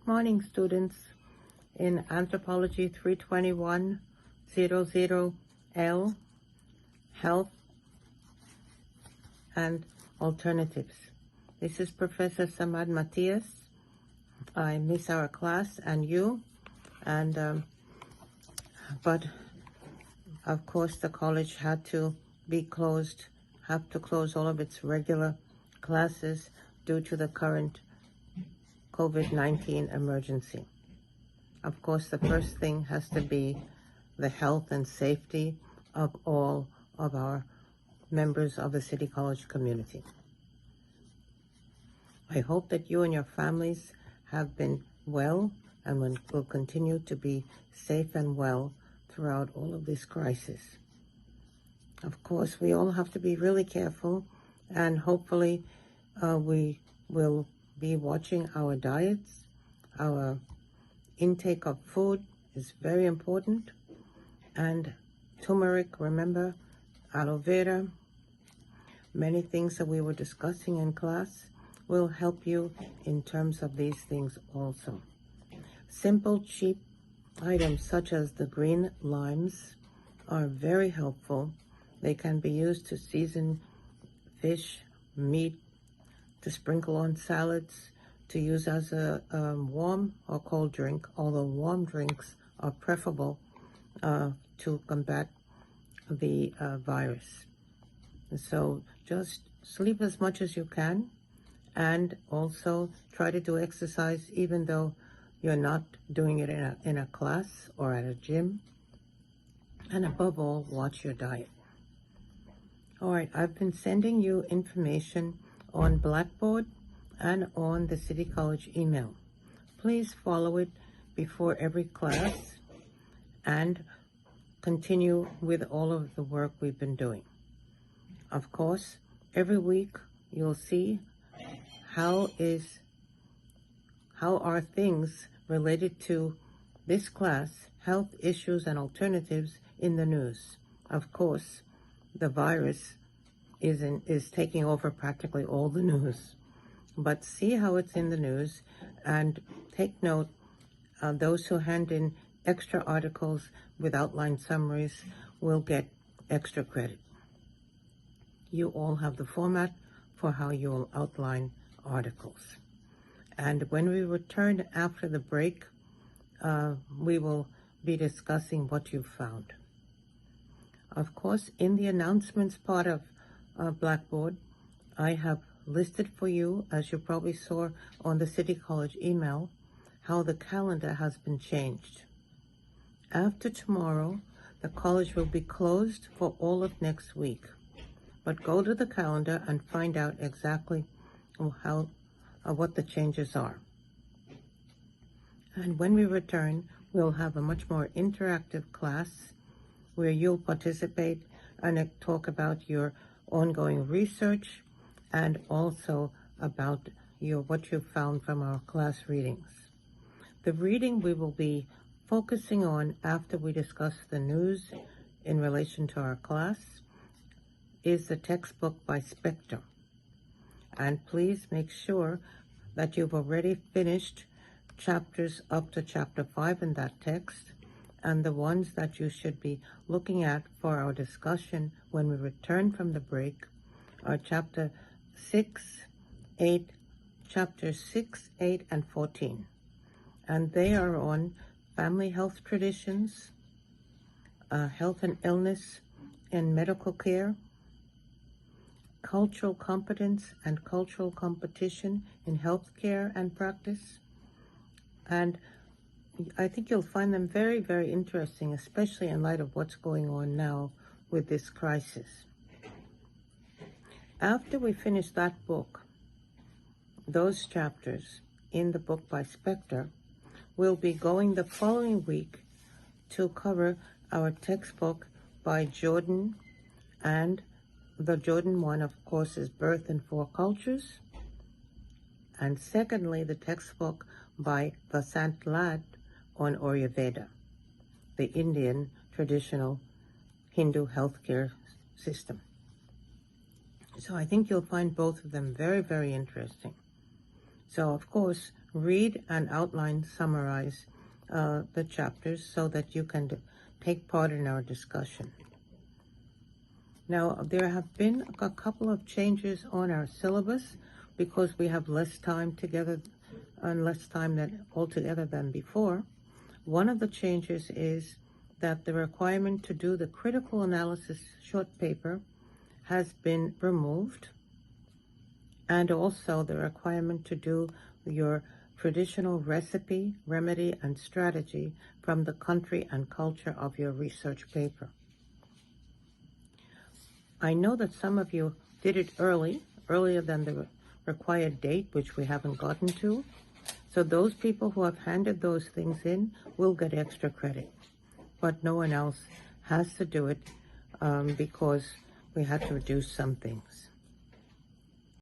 Good morning, students. In Anthropology 321-00L, Health and Alternatives. This is Professor Samad Matias. I miss our class and you, but of course the college had to be closed, have to close all of its regular classes due to the current COVID-19 emergency. Of course, the first thing has to be the health and safety of all of our members of the City College community. I hope that you and your families have been well and will continue to be safe and well throughout all of this crisis. Of course, we all have to be really careful, and hopefully we will be watching our diets. Our intake of food is very important, and turmeric, remember, aloe vera, many things that we were discussing in class will help you in terms of these things also. Simple, cheap items such as the green limes are very helpful. They can be used to season fish, meat, to sprinkle on salads, to use as a warm or cold drink, although warm drinks are preferable to combat the virus. So just sleep as much as you can, and also try to do exercise even though you're not doing it in a class or at a gym. And above all, watch your diet. All right, I've been sending you information on Blackboard and on the City College email. Please follow it before every class and continue with all of the work we've been doing. Of course, every week you'll see how are things related to this class, health issues and alternatives, in the news. Of course, the virus is taking over practically all the news. But see how it's in the news and take note. Those who hand in extra articles with outline summaries will get extra credit. You all have the format for how you'll outline articles. And when we return after the break, we will be discussing what you've found. Of course, in the announcements part of Blackboard, I have listed for you, as you probably saw on the City College email, how the calendar has been changed. After tomorrow, the college will be closed for all of next week. But go to the calendar and find out exactly what the changes are. And when we return, we'll have a much more interactive class where you'll participate and talk about your ongoing research and also about what you found from our class readings. The reading we will be focusing on after we discuss the news in relation to our class is the textbook by Spector. And please make sure that you've already finished chapters up to chapter 5 in that text, and the ones that you should be looking at for our discussion when we return from the break are chapters 6, 8, and 14. And they are on family health traditions, health and illness in medical care, cultural competence and cultural competition in healthcare and practice. And I think you'll find them very, very interesting, especially in light of what's going on now with this crisis. After we finish that book, those chapters in the book by Spector, we'll be going the following week to cover our textbook by Jordan, and the Jordan one, of course, is Birth in Four Cultures. And secondly, the textbook by Vasant Lad on Ayurveda, the Indian traditional Hindu healthcare system. So I think you'll find both of them very, very interesting. So, of course, read and outline, summarize the chapters so that you can take part in our discussion. Now, there have been a couple of changes on our syllabus because we have less time together and less time altogether than before. One of the changes is that the requirement to do the critical analysis short paper has been removed, and also the requirement to do your traditional recipe, remedy, and strategy from the country and culture of your research paper. I know that some of you did it earlier than the required date, which we haven't gotten to. So those people who have handed those things in will get extra credit, but no one else has to do it because we had to reduce some things.